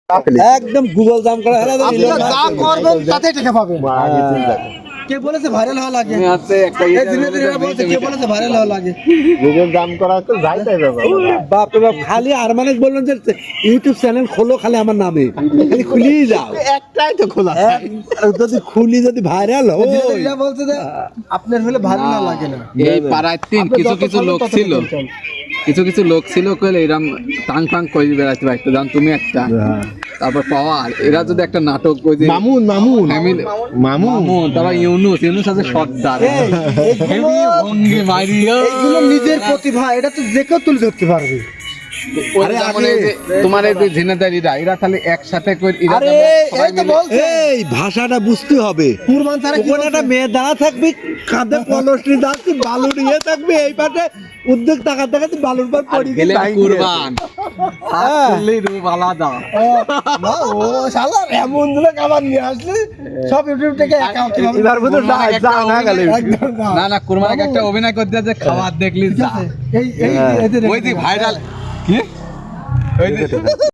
একদম গুগল দাম করা হলো আপনারা যা করবেন তাতে টাকা পাবেন। কে বলেছে ভাইরাল হওয়া লাগে? এই দিনে বলছে কে বলেছে ভাইরাল হওয়া লাগে? গুগল দাম করা তো যাই তাই বাবা। বাপ রে বাপ, খালি আরমানিক বললেন যে ইউটিউব চ্যানেল খোলো খালি আমার নামে, খালি খুলিয়ে যাও। একটাই তো খোলা। যদি খুলি যদি ভাইরাল হয়, এরা বলছে যে আপনার হলে ভাইরাল হওয়া লাগে না। এই পাড়ায় কিছু কিছু লোক ছিল, কিছু কিছু লোক ছিল কইলে এরম টাং টাং কই বেড়াতে পারতো, জান তুমি একটা তারপর পাওয়ার এরা যদি একটা নাটক কই যে মামুন মামুন ফ্যামিলি মামুন মামুন, তারপর ইউনুস আছে সর্দার হেভি ভঙ্গি মারিও। এইগুলো নিজের প্রতিভা, এটা তো যে কেউ তুলে ধরতে পারবে। আরে তোমার এই যে জেনাদারিরা এরা তাহলে একসাথে কই এরা আরে এই তো বলছে এই ভাষাটা বুঝতে হবে। কুরবান ছাড়া কি ওখানে একটা মেয়ে দাঁড়া থাকবে, কাঁধে পলসটি যাচ্ছে, বালু নিয়ে থাকবে, এই পাশে উদ্যোগ তাকাতে তাকাতে বালুর পর পড়ি গেলে কুরবান আসলেই রূপ আলাদা। না, ও শালা এমন দিলে খাবার নিয়ে আসলে সব ইউটিউব থেকে অ্যাকাউন্ট কিভাবে এবার বুঝো না গেলে একদম না। না না কুরবান একটা অভিনয় করতে যে খাবার দেখলি যা এই এই এদের ওই যে ভাইরাল কি ওই যে